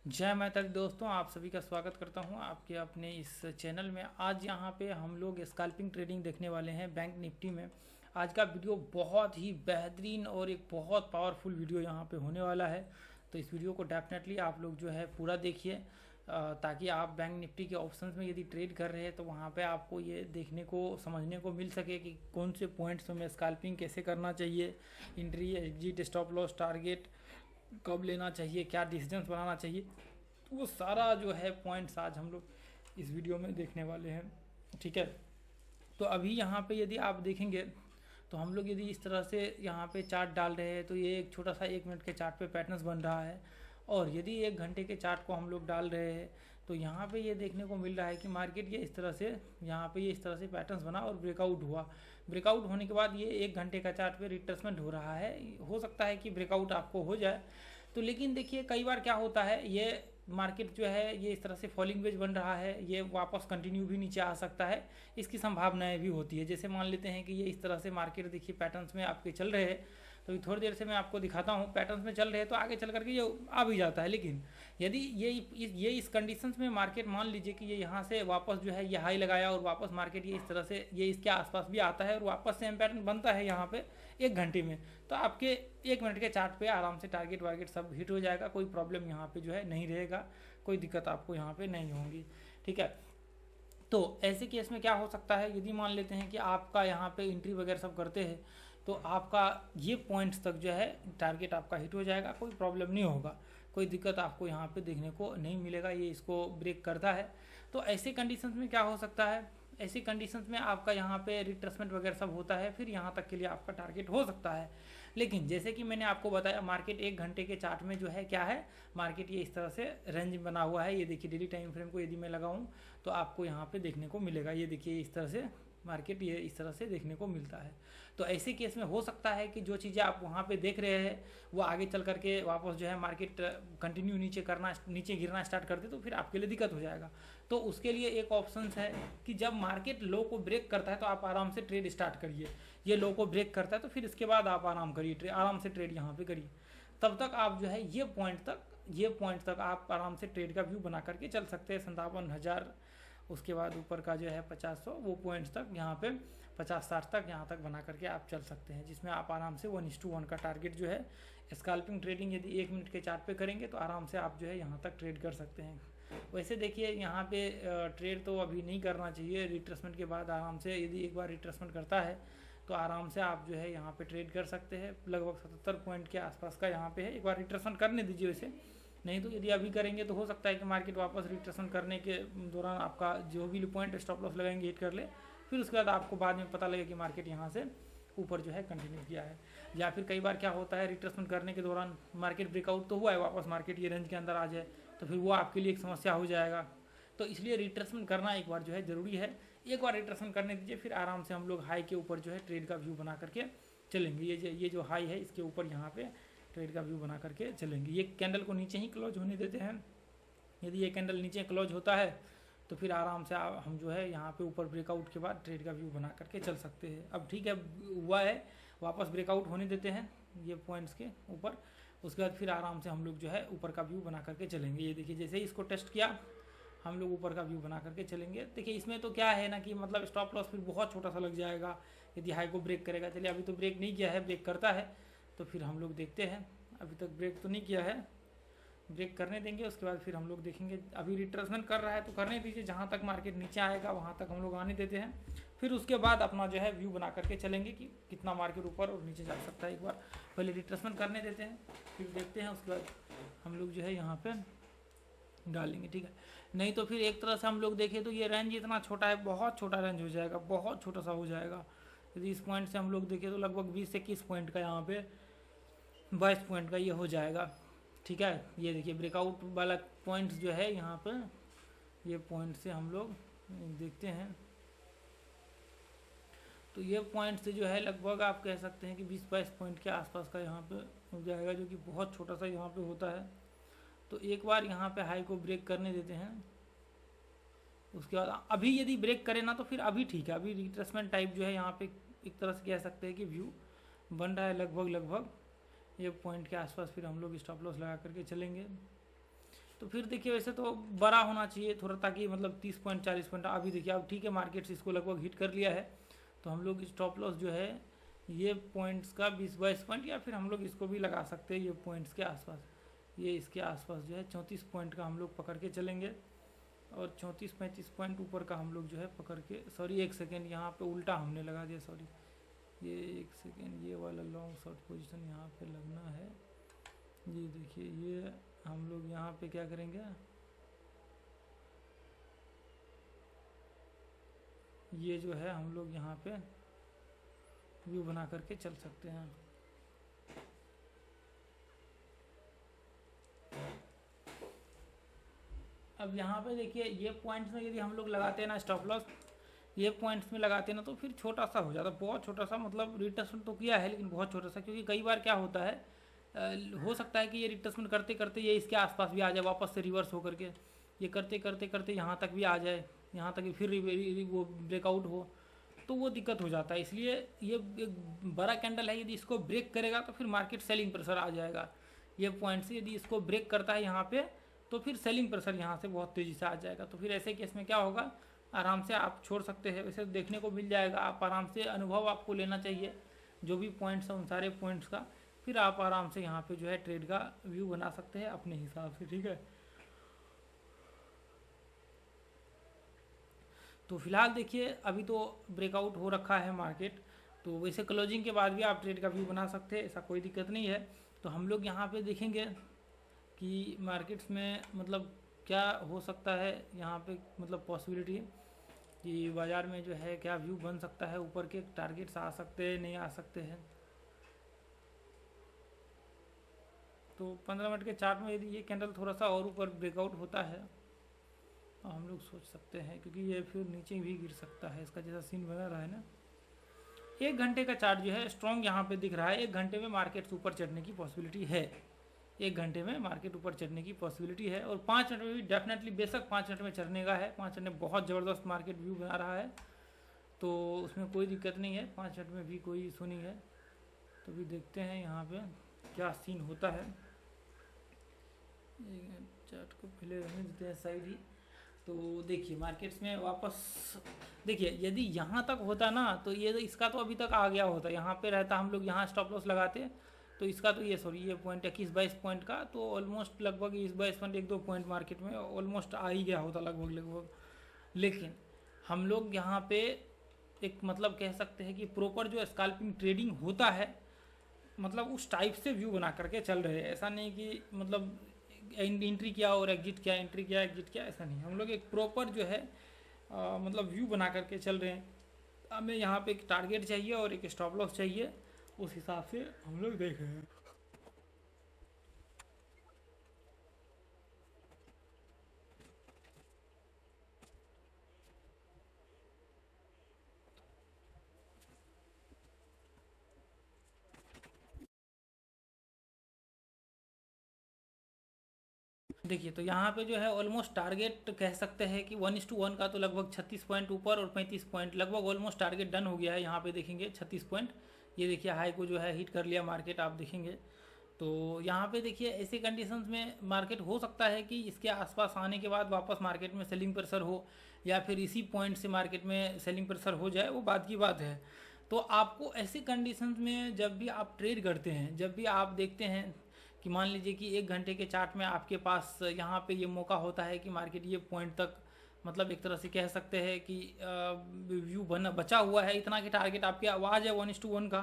जय माता दी दोस्तों, आप सभी का स्वागत करता हूं आपके अपने इस चैनल में। आज यहां पे हम लोग स्कैल्पिंग ट्रेडिंग देखने वाले हैं बैंक निफ्टी में। आज का वीडियो बहुत ही बेहतरीन और एक बहुत पावरफुल वीडियो यहां पे होने वाला है। तो इस वीडियो को डेफिनेटली आप लोग जो है पूरा देखिए, ताकि आप बैंक निफ्टी के ऑप्शंस में यदि ट्रेड कर रहे हैं तो वहाँ पे आपको ये देखने को समझने को मिल सके कि कौन से पॉइंट्स में स्कैल्पिंग कैसे करना चाहिए, entry, exit, stop loss, target कब लेना चाहिए, क्या डिसीजंस बनाना चाहिए। तो वो सारा जो है पॉइंट्स आज हम लोग इस वीडियो में देखने वाले हैं। ठीक है, तो अभी यहाँ पे यदि आप देखेंगे तो हम लोग यदि इस तरह से यहाँ पे चार्ट डाल रहे हैं तो ये एक छोटा सा 1 मिनट के चार्ट पे पैटर्न्स बन रहा है। और यदि 1 घंटे के चार्ट को हम लोग डाल रहे हैं तो यहाँ पे ये देखने को मिल रहा है कि मार्केट ये इस तरह से यहाँ पे ये इस तरह से पैटर्न्स बना और ब्रेकआउट हुआ। ब्रेकआउट होने के बाद ये 1 घंटे का चार्ट पे रिट्रेसमेंट हो रहा है। हो सकता है कि ब्रेकआउट आपको हो जाए, तो लेकिन देखिए कई बार क्या होता है, ये मार्केट जो है ये इस तरह से फॉलिंग वेज बन रहा है, ये वापस कंटिन्यू भी नीचे आ सकता है, इसकी संभावनाएं भी होती है। जैसे मान लेते हैं कि ये इस तरह से मार्केट देखिए पैटर्न्स में आपके चल रहे हैं, तो थोड़ी देर से मैं आपको दिखाता हूँ पैटर्न्स में चल रहे हैं तो आगे चल करके ये आ भी जाता है। लेकिन यदि ये इस कंडीशंस में मार्केट मान लीजिए कि ये यहाँ से वापस जो है ये हाई लगाया और वापस मार्केट ये इस तरह से ये इसके आसपास भी आता है और वापस सेम पैटर्न बनता है यहाँ पे 1 घंटे में, तो आपके 1 मिनट के चार्ट पे आराम से टारगेट वारगेट सब हिट हो जाएगा। कोई प्रॉब्लम यहाँ पे जो है नहीं रहेगा, कोई दिक्कत आपको यहाँ पे नहीं होगी। ठीक है, तो ऐसे केस में क्या हो सकता है, यदि मान लेते हैं कि आपका यहाँ पे एंट्री वगैरह सब करते हैं तो आपका ये पॉइंट्स तक जो है टारगेट आपका हिट हो जाएगा, कोई प्रॉब्लम नहीं होगा, कोई दिक्कत आपको यहाँ पे देखने को नहीं मिलेगा। ये इसको ब्रेक करता है। तो ऐसे कंडीशंस में क्या हो सकता है, ऐसी कंडीशंस में आपका यहाँ पे रिट्रेसमेंट वगैरह सब होता है, फिर यहाँ तक के लिए आपका टारगेट हो सकता है। लेकिन जैसे कि मैंने आपको बताया मार्केट 1 घंटे के चार्ट में जो है क्या है, मार्केट ये इस तरह से रेंज बना हुआ है। ये देखिए डेली टाइम फ्रेम को यदि मैं लगाऊं तो आपको यहाँ पे देखने को मिलेगा, ये देखिए इस तरह से मार्केट ये इस तरह से देखने को मिलता है। तो ऐसे केस में हो सकता है कि जो चीज़ें आप वहाँ पे देख रहे हैं वो आगे चल करके वापस जो है मार्केट कंटिन्यू नीचे गिरना स्टार्ट कर दे तो फिर आपके लिए दिक्कत हो जाएगा। तो उसके लिए एक ऑप्शन है कि जब मार्केट लो को ब्रेक करता है तो आप आराम से ट्रेड स्टार्ट करिए। ये लो को ब्रेक करता है तो फिर इसके बाद आप आराम करिए, आराम से ट्रेड यहाँ पे करिए। तब तक आप जो है ये पॉइंट तक आप आराम से ट्रेड का व्यू बना करके चल सकते हैं। 57,000 उसके बाद ऊपर का जो है 50-100 वो पॉइंट्स तक यहाँ पे 50-60 तक यहाँ तक बना करके आप चल सकते हैं, जिसमें आप आराम से 1:1 का टारगेट जो है स्कैल्पिंग ट्रेडिंग यदि 1 मिनट के चार्ट पे करेंगे तो आराम से आप जो है यहाँ तक ट्रेड कर सकते हैं। वैसे देखिए यहाँ पे ट्रेड तो अभी नहीं करना चाहिए, रिट्रेसमेंट के बाद आराम से यदि एक बार रिट्रेसमेंट करता है तो आराम से आप जो है यहाँ पे ट्रेड कर सकते हैं। लगभग 77 पॉइंट के आसपास का यहाँ पे है, एक बार रिट्रेसमेंट करने दीजिए वैसे, नहीं तो यदि अभी करेंगे तो हो सकता है कि मार्केट वापस रिट्रेसमेंट करने के दौरान आपका जो भी पॉइंट स्टॉप लॉस लगाएंगे हिट कर ले, फिर उसके बाद आपको बाद में पता लगे कि मार्केट यहाँ से ऊपर जो है कंटिन्यू किया है। या फिर कई बार क्या होता है, रिट्रेसमेंट करने के दौरान मार्केट ब्रेकआउट तो हुआ है, वापस मार्केट ये रेंज के अंदर आ जाए तो फिर वो आपके लिए एक समस्या हो जाएगा। तो इसलिए रिट्रेसमेंट करना एक बार जो है ज़रूरी है। एक बार रिट्रेसमेंट करने दीजिए, फिर आराम से हम लोग हाई के ऊपर जो है ट्रेड का व्यू बना करके चलेंगे। ये जो हाई है इसके ऊपर यहाँ पे ट्रेड का व्यू बना करके चलेंगे। ये कैंडल को नीचे ही क्लोज होने देते हैं। यदि ये कैंडल नीचे क्लोज होता है तो फिर आराम से हम जो है यहाँ पे ऊपर ब्रेकआउट के बाद ट्रेड का व्यू बना करके चल सकते हैं। अब ठीक है, हुआ है, वापस ब्रेकआउट होने देते हैं ये पॉइंट्स के ऊपर, उसके बाद फिर आराम से हम लोग जो है ऊपर का व्यू बना करके चलेंगे। ये देखिए जैसे ही इसको टेस्ट किया हम लोग ऊपर का व्यू बना करके चलेंगे। देखिए इसमें तो क्या है ना कि मतलब स्टॉप लॉस फिर बहुत छोटा सा लग जाएगा यदि हाई को ब्रेक करेगा। चलिए अभी तो ब्रेक नहीं किया है, ब्रेक करता है तो फिर हम लोग देखते हैं। अभी तक ब्रेक तो नहीं किया है, ब्रेक करने देंगे उसके बाद फिर हम लोग देखेंगे। अभी रिट्रेसमेंट कर रहा है तो करने दीजिए, जहाँ तक मार्केट नीचे आएगा वहाँ तक हम लोग आने देते हैं, फिर उसके बाद अपना जो है व्यू बना करके चलेंगे कि कितना मार्केट ऊपर और नीचे जा सकता है। एक बार पहले रिट्रेसमेंट करने देते हैं फिर देखते हैं, उसके बाद हम लोग जो है यहाँ पे डालेंगे। ठीक है, नहीं तो फिर एक तरह से हम लोग देखें तो ये रेंज इतना छोटा है, बहुत छोटा रेंज हो जाएगा, बहुत छोटा सा हो जाएगा। यदि इस पॉइंट से हम लोग देखें तो लगभग 20 से 21 पॉइंट का यहाँ पे 22 पॉइंट का ये हो जाएगा। ठीक है, ये देखिए ब्रेकआउट वाला पॉइंट्स जो है यहाँ पे, ये पॉइंट से हम लोग देखते हैं तो ये पॉइंट से जो है लगभग आप कह सकते हैं कि 20-22 पॉइंट के आसपास का यहाँ पे हो जाएगा, जो कि बहुत छोटा सा यहाँ पे होता है। तो एक बार यहाँ पे हाई को ब्रेक करने देते हैं, उसके बाद अभी यदि ब्रेक करे ना तो फिर अभी ठीक है, अभी रिट्रेसमेंट टाइप जो है यहाँ पे एक तरह से कह सकते हैं कि व्यू बन रहा है लगभग ये पॉइंट के आसपास। फिर हम लोग स्टॉप लॉस लगा करके चलेंगे। तो फिर देखिए वैसे तो बड़ा होना चाहिए थोड़ा, ताकि मतलब 30 पॉइंट 40 पॉइंट। अभी देखिए अब ठीक है, मार्केट्स इसको लगभग हिट कर लिया है, तो हम लोग स्टॉप लॉस जो है ये पॉइंट्स का 20-22 पॉइंट, या फिर हम लोग इसको भी लगा सकते हैं ये पॉइंट्स के आसपास, ये इसके आसपास जो है 34 पॉइंट का हम लोग पकड़ के चलेंगे, और 34-35 पॉइंट ऊपर का हम लोग जो है पकड़ के, सॉरी एक सेकेंड यहाँ पे उल्टा हमने लगा दिया, सॉरी ये एक सेकेंड, ये वाला लॉन्ग शॉर्ट पोजीशन यहाँ पे लगना है। ये देखिए ये हम लोग यहाँ पे क्या करेंगे, ये जो है हम लोग यहाँ पे व्यू बना करके चल सकते हैं। अब यहाँ पे देखिए ये पॉइंट्स में यदि हम लोग लगाते हैं ना स्टॉप लॉस, ये पॉइंट्स में लगाते हैं ना, तो फिर छोटा सा हो जाता है, बहुत छोटा सा, मतलब रिट्रेसमेंट तो किया है लेकिन बहुत छोटा सा, क्योंकि कई बार क्या होता है हो सकता है कि ये रिट्रेसमेंट करते करते ये इसके आसपास भी आ जाए, वापस से रिवर्स होकर के ये करते करते करते यहाँ तक भी आ जाए, यहाँ तक फिर वो ब्रेकआउट हो, तो वो दिक्कत हो जाता है। इसलिए ये एक बड़ा कैंडल है, यदि इसको ब्रेक करेगा तो फिर मार्केट सेलिंग प्रेशर आ जाएगा। ये पॉइंट से यदि इसको ब्रेक करता है यहाँ पे, तो फिर सेलिंग प्रेशर यहाँ से बहुत तेज़ी से आ जाएगा। तो फिर ऐसे केस में क्या होगा, आराम से आप छोड़ सकते हैं, वैसे देखने को मिल जाएगा, आप आराम से अनुभव आपको लेना चाहिए जो भी पॉइंट्स हैं उन सारे पॉइंट्स का, फिर आप आराम से यहाँ पे जो है ट्रेड का व्यू बना सकते हैं अपने हिसाब से, ठीक है। तो फिलहाल देखिए अभी तो ब्रेकआउट हो रखा है मार्केट, तो वैसे क्लोजिंग के बाद भी आप ट्रेड का व्यू बना सकते हैं, ऐसा कोई दिक्कत नहीं है। तो हम लोग यहाँ पे देखेंगे कि मार्केट्स में मतलब क्या हो सकता है यहाँ पे, मतलब पॉसिबिलिटी कि बाज़ार में जो है क्या व्यू बन सकता है, ऊपर के टारगेट्स आ सकते हैं नहीं आ सकते हैं। तो 15 मिनट के चार्ट में यदि ये कैंडल थोड़ा सा और ऊपर ब्रेकआउट होता है तो हम लोग सोच सकते हैं, क्योंकि ये फिर नीचे भी गिर सकता है, इसका जैसा सीन बना रहा है ना। 1 घंटे का चार्ट जो है स्ट्रॉन्ग यहाँ पे दिख रहा है, 1 घंटे में मार्केट ऊपर चढ़ने की पॉसिबिलिटी है, 1 घंटे में मार्केट ऊपर चढ़ने की पॉसिबिलिटी है, और 5 मिनट में भी डेफिनेटली, बेशक 5 मिनट में चढ़ने का है, 5 मिनट में बहुत ज़बरदस्त मार्केट व्यू बना रहा है, तो उसमें कोई दिक्कत नहीं है, 5 मिनट में भी कोई इशू नहीं है। तो भी देखते हैं यहाँ पे क्या सीन होता है। चार्ट को पहले रहने देते हैं साइड ही। तो देखिए मार्केट्स में वापस देखिए, यदि यहाँ तक होता ना तो ये इसका तो अभी तक आ गया होता, यहाँ पे रहता, हम लोग यहाँ स्टॉप लॉस लगाते, तो इसका तो ये ये पॉइंट 21-22 पॉइंट का, तो ऑलमोस्ट लगभग 22 पॉइंट 1-2 पॉइंट मार्केट में ऑलमोस्ट आ ही गया होता लगभग। लेकिन हम लोग यहाँ पे एक मतलब कह सकते हैं कि प्रॉपर जो स्कैल्पिंग ट्रेडिंग होता है, मतलब उस टाइप से व्यू बना करके चल रहे हैं, ऐसा नहीं कि मतलब एंट्री किया और एग्जिट किया, एंट्री किया एग्जिट किया, ऐसा नहीं। हम लोग एक प्रॉपर जो है मतलब व्यू बना करके चल रहे हैं। हमें यहाँ पे एक टारगेट चाहिए और एक स्टॉप लॉस चाहिए, उस हिसाब से हम लोग देख रहे हैं। देखिए तो यहाँ पे जो है ऑलमोस्ट टारगेट कह सकते हैं कि 1:1 का, तो लगभग 36 पॉइंट ऊपर और 35 पॉइंट लगभग ऑलमोस्ट टारगेट डन हो गया है। यहाँ पे देखेंगे 36 पॉइंट, ये देखिए हाई को जो है हिट कर लिया मार्केट, आप देखेंगे। तो यहाँ पे देखिए ऐसे कंडीशंस में मार्केट हो सकता है कि इसके आसपास आने के बाद वापस मार्केट में सेलिंग प्रेशर हो, या फिर इसी पॉइंट से मार्केट में सेलिंग प्रेशर हो जाए, वो बात की बात है। तो आपको ऐसे कंडीशंस में जब भी आप ट्रेड करते हैं, जब भी आप देखते हैं कि मान लीजिए कि 1 घंटे के चार्ट में आपके पास यहाँ पे ये मौका होता है कि मार्केट ये पॉइंट तक, मतलब एक तरह से कह सकते हैं कि व्यू बचा हुआ है, इतना कि टारगेट आपके आवाज़ है 1:1 का,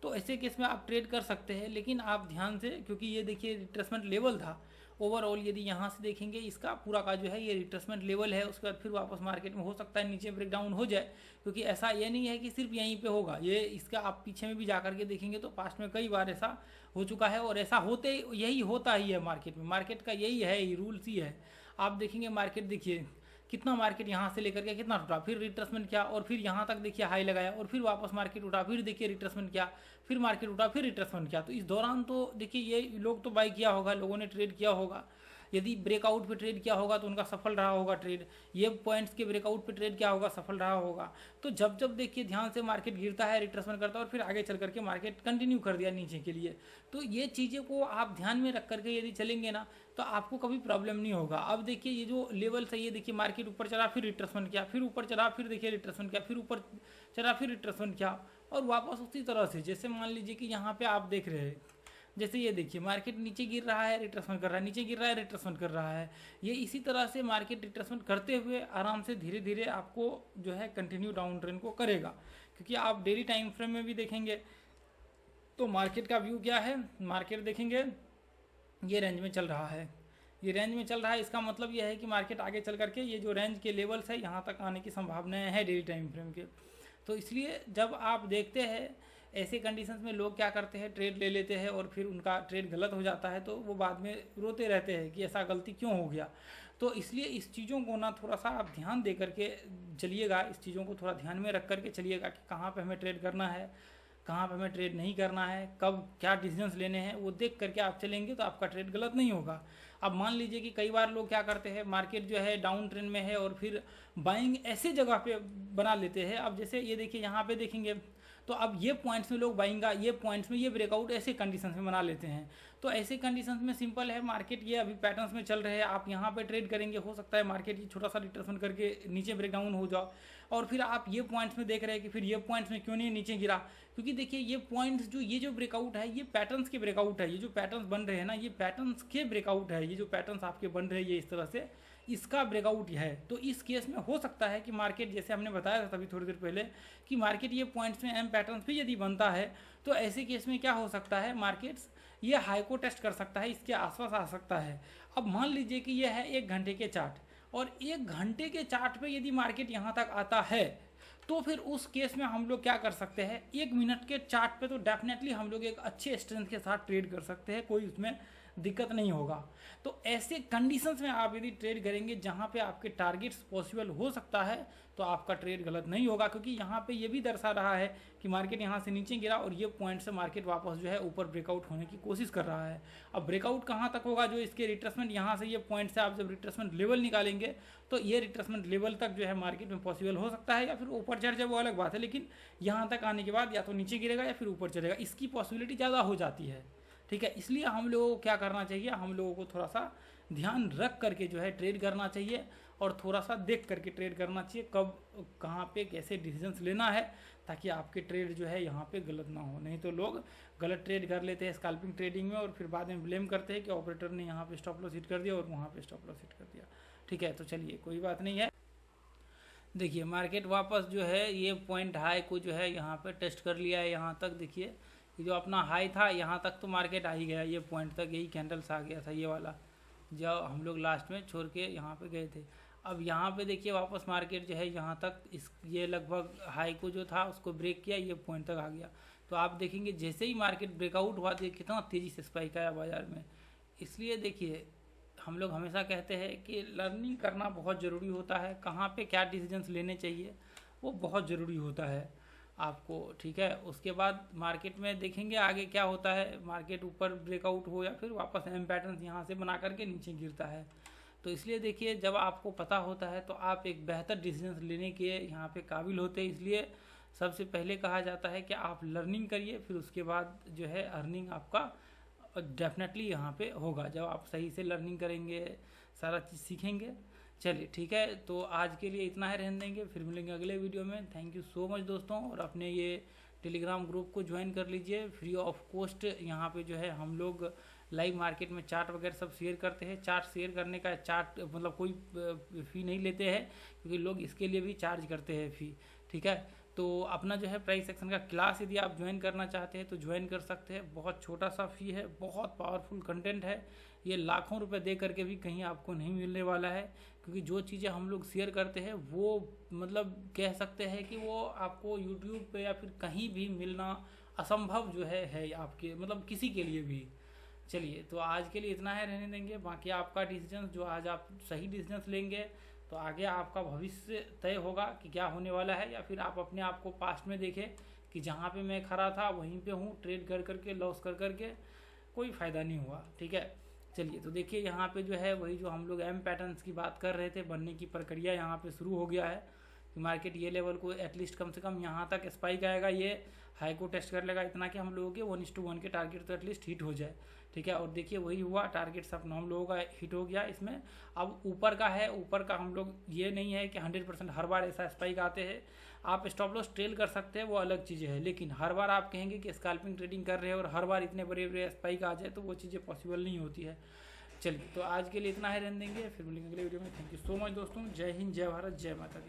तो ऐसे केस में आप ट्रेड कर सकते हैं। लेकिन आप ध्यान से, क्योंकि ये देखिए रिट्रेसमेंट लेवल था ओवरऑल, यदि यहाँ से देखेंगे इसका पूरा का जो है ये रिट्रेसमेंट लेवल है, उसके बाद फिर वापस मार्केट में हो सकता है नीचे ब्रेकडाउन हो जाए, क्योंकि ऐसा ये नहीं है कि सिर्फ यहीं पे होगा, ये इसका आप पीछे में भी जा करके देखेंगे तो पास्ट में कई बार ऐसा हो चुका है, और ऐसा होते यही होता ही है मार्केट में, मार्केट का यही है, ये रूल्स ही है। आप देखेंगे मार्केट, देखिए कितना मार्केट यहाँ से लेकर के कितना टूटा, फिर रिट्रेसमेंट किया, और फिर यहाँ तक देखिए हाई लगाया, और फिर वापस मार्केट उठा, फिर देखिए रिट्रेसमेंट किया, फिर मार्केट उठा, फिर रिट्रेसमेंट किया। तो इस दौरान तो देखिए ये लोग तो बाई किया होगा, लोगों ने ट्रेड किया होगा, यदि ब्रेकआउट पे ट्रेड किया होगा तो उनका सफल रहा होगा ट्रेड, ये पॉइंट्स के ब्रेकआउट पे ट्रेड किया होगा सफल रहा होगा। तो जब जब देखिए ध्यान से मार्केट गिरता है, रिट्रेसमेंट करता है और फिर आगे चल करके मार्केट कंटिन्यू कर दिया नीचे के लिए, तो ये चीज़ें को आप ध्यान में रख करके यदि चलेंगे ना तो आपको कभी प्रॉब्लम नहीं होगा। अब देखिए ये जो लेवल है, ये देखिए मार्केट ऊपर चला फिर रिट्रेसमेंट किया, फिर ऊपर चला फिर देखिए रिट्रेसमेंट किया, फिर ऊपर चला फिर रिट्रेसमेंट किया, और वापस उसी तरह से जैसे मान लीजिए कि यहाँ पे आप देख रहे हैं, जैसे ये देखिए मार्केट नीचे गिर रहा है रिट्रेसमेंट कर रहा है, नीचे गिर रहा है रिट्रेसमेंट कर रहा है, ये इसी तरह से मार्केट रिट्रेसमेंट करते हुए आराम से धीरे धीरे आपको जो है कंटिन्यू डाउन ट्रेंड को करेगा। क्योंकि आप डेली टाइम फ्रेम में भी देखेंगे तो मार्केट का व्यू क्या है, मार्केट देखेंगे ये रेंज में चल रहा है, ये रेंज में चल रहा है, इसका मतलब यह है कि मार्केट आगे चल करके ये जो रेंज के लेवल्स है यहाँ तक आने की संभावनाएं है डेली टाइम फ्रेम के। तो इसलिए जब आप देखते हैं ऐसे कंडीशंस में लोग क्या करते हैं, ट्रेड ले लेते हैं और फिर उनका ट्रेड गलत हो जाता है तो वो बाद में रोते रहते हैं कि ऐसा गलती क्यों हो गया। तो इसलिए इस चीज़ों को ना थोड़ा सा आप ध्यान दे करके चलिएगा, इस चीज़ों को थोड़ा ध्यान में रख करके चलिएगा कि कहाँ पे हमें ट्रेड करना है, कहाँ पे हमें ट्रेड नहीं करना है, कब क्या डिसीजंस लेने हैं, वो देख करके आप चलेंगे तो आपका ट्रेड गलत नहीं होगा। अब मान लीजिए कि कई बार लोग क्या करते हैं, मार्केट जो है डाउन ट्रेंड में है और फिर बाइंग ऐसे जगह पे बना लेते हैं। अब जैसे ये देखिए यहाँ पे देखेंगे तो अब ये पॉइंट्स में लोग बाइंग का, ये पॉइंट्स में ये ब्रेकआउट ऐसे कंडीशंस में बना लेते हैं। तो ऐसे कंडीशंस में सिंपल है, मार्केट ये अभी पैटर्न्स में चल रहे हैं, आप यहाँ पे ट्रेड करेंगे, हो सकता है मार्केट ये छोटा सा रिट्रेसमेंट करके नीचे ब्रेकडाउन हो जाओ और फिर आप ये पॉइंट्स में देख रहे हैं कि फिर ये पॉइंट्स में क्यों नहीं नीचे गिरा, क्योंकि देखिए ये पॉइंट्स जो ये जो ब्रेकआउट है ये पैटर्न्स के ब्रेकआउट है, ये जो पैटर्न्स बन रहे हैं ना ये पैटर्न्स के ब्रेकआउट है, ये जो पैटर्न्स आपके बन रहे हैं ये इस तरह से इसका ब्रेकआउट है। तो इस केस में हो सकता है कि मार्केट, जैसे हमने बताया था तभी थोड़ी देर पहले, कि मार्केट ये पॉइंट्स में एम पैटर्न्स भी यदि बनता है तो ऐसे केस में क्या हो सकता है, मार्केट्स ये हाई को टेस्ट कर सकता है, इसके आसपास आ सकता है। अब मान लीजिए कि यह है 1 घंटे के चार्ट और 1 घंटे के चार्ट पे यदि मार्केट यहाँ तक आता है तो फिर उस केस में हम लोग क्या कर सकते हैं, 1 मिनट के चार्ट पे तो डेफिनेटली हम लोग एक अच्छे स्ट्रेंथ के साथ ट्रेड कर सकते हैं, कोई उसमें दिक्कत नहीं होगा। तो ऐसे कंडीशंस में आप यदि ट्रेड करेंगे जहां पे आपके टारगेट्स पॉसिबल हो सकता है तो आपका ट्रेड गलत नहीं होगा, क्योंकि यहाँ पे ये भी दर्शा रहा है कि मार्केट यहाँ से नीचे गिरा और ये पॉइंट से मार्केट वापस जो है ऊपर ब्रेकआउट होने की कोशिश कर रहा है। अब ब्रेकआउट कहाँ तक होगा, जो इसके रिट्रेसमेंट यहाँ से ये पॉइंट से आप जब रिट्रेसमेंट लेवल निकालेंगे तो ये रिट्रेसमेंट लेवल तक जो है मार्केट में पॉसिबल हो सकता है, या फिर ऊपर चढ़ जाए वो अलग बात है, लेकिन यहाँ तक आने के बाद या तो नीचे गिरेगा या फिर ऊपर चलेगा, इसकी पॉसिबिलिटी ज़्यादा हो जाती है। ठीक है, इसलिए हम लोगों को क्या करना चाहिए, हम लोगों को थोड़ा सा ध्यान रख करके जो है ट्रेड करना चाहिए और थोड़ा सा देख करके ट्रेड करना चाहिए, कब कहाँ पे कैसे डिसीजंस लेना है, ताकि आपके ट्रेड जो है यहाँ पे गलत ना हो। नहीं तो लोग गलत ट्रेड कर लेते हैं स्कैल्पिंग ट्रेडिंग में और फिर बाद में ब्लेम करते हैं कि ऑपरेटर ने यहाँ पे स्टॉप लॉस हिट कर दिया और वहाँ पे स्टॉप लॉस हिट कर दिया। ठीक है, तो चलिए कोई बात नहीं है। देखिए मार्केट वापस जो है ये पॉइंट हाई को जो है यहाँ पे टेस्ट कर लिया है, यहाँ तक देखिए जो अपना हाई था यहाँ तक तो मार्केट आ ही गया, ये पॉइंट तक यही कैंडल्स आ गया था, ये वाला जब हम लोग लास्ट में छोड़ के यहाँ पे गए थे। अब यहाँ पे देखिए वापस मार्केट जो है यहाँ तक इस ये लगभग हाई को जो था उसको ब्रेक किया, ये पॉइंट तक आ गया। तो आप देखेंगे जैसे ही मार्केट ब्रेकआउट हुआ तो कितना तेज़ी से स्पाइक आया बाज़ार में। इसलिए देखिए हम लोग हमेशा कहते हैं कि लर्निंग करना बहुत ज़रूरी होता है, कहाँ पे क्या डिसीजंस लेने चाहिए वो बहुत ज़रूरी होता है आपको। ठीक है, उसके बाद मार्केट में देखेंगे आगे क्या होता है, मार्केट ऊपर ब्रेकआउट हो या फिर वापस एम पैटर्न यहाँ से बना करके नीचे गिरता है। तो इसलिए देखिए जब आपको पता होता है तो आप एक बेहतर डिसीजन लेने के यहाँ पे काबिल होते हैं। इसलिए सबसे पहले कहा जाता है कि आप लर्निंग करिए, फिर उसके बाद जो है अर्निंग आपका डेफिनेटली यहाँ पे होगा जब आप सही से लर्निंग करेंगे, सारा चीज़ सीखेंगे। चलिए ठीक है, तो आज के लिए इतना ही रहने देंगे, फिर मिलेंगे अगले वीडियो में। थैंक यू सो मच दोस्तों, और अपने ये टेलीग्राम ग्रुप को ज्वाइन कर लीजिए फ्री ऑफ कॉस्ट। यहाँ पे जो है हम लोग लाइव मार्केट में चार्ट वगैरह सब शेयर करते हैं। चार्ट शेयर करने का चार्ट मतलब कोई फ़ी नहीं लेते हैं, क्योंकि लोग इसके लिए भी चार्ज करते हैं फ़ी। ठीक है, तो अपना जो है प्राइस सेक्शन का क्लास यदि आप ज्वाइन करना चाहते हैं तो ज्वाइन कर सकते हैं। बहुत छोटा सा फ़ी है, बहुत पावरफुल कंटेंट है, ये लाखों रुपए दे करके भी कहीं आपको नहीं मिलने वाला है, क्योंकि जो चीज़ें हम लोग शेयर करते हैं वो मतलब कह सकते हैं कि वो आपको यूट्यूब पे या फिर कहीं भी मिलना असंभव जो है आपके मतलब किसी के लिए भी। चलिए, तो आज के लिए इतना है रहने देंगे। बाकी आपका डिसीजन जो आज आप सही डिसीजन लेंगे तो आगे आपका भविष्य तय होगा कि क्या होने वाला है, या फिर आप अपने आप को पास्ट में देखें कि जहाँ पे मैं खड़ा था वहीं पे हूँ, ट्रेड कर करके लॉस कर करके कोई फ़ायदा नहीं हुआ। ठीक है, चलिए तो देखिए यहाँ पे जो है वही जो हम लोग एम पैटर्न्स की बात कर रहे थे, बनने की प्रक्रिया यहाँ पे शुरू हो गया है कि मार्केट ये लेवल को एटलीस्ट कम से कम यहाँ तक स्पाइक आएगा, ये हाई को टेस्ट कर लेगा इतना कि हम लोगों के 1:1 के टारगेट तो एटलीस्ट हिट हो जाए। ठीक है, और देखिए वही हुआ, टारगेट सब हम लोगों का हिट हो गया इसमें। अब ऊपर का है, ऊपर का हम लोग ये नहीं है कि 100% हर बार ऐसा स्पाइक आते हैं। आप स्टॉप लॉस ट्रेल कर सकते हैं, वो अलग चीज़ें है, लेकिन हर बार आप कहेंगे कि स्कैल्पिंग ट्रेडिंग कर रहे हैं और हर बार इतने बड़े बड़े स्पाइक आ जाए तो वो चीज़ें पॉसिबल नहीं होती है। चलिए तो आज के लिए इतना ही रहने देंगे, फिर मिलेंगे अगले वीडियो में। थैंक यू सो मच दोस्तों, जय हिंद, जय भारत, जय माता दी।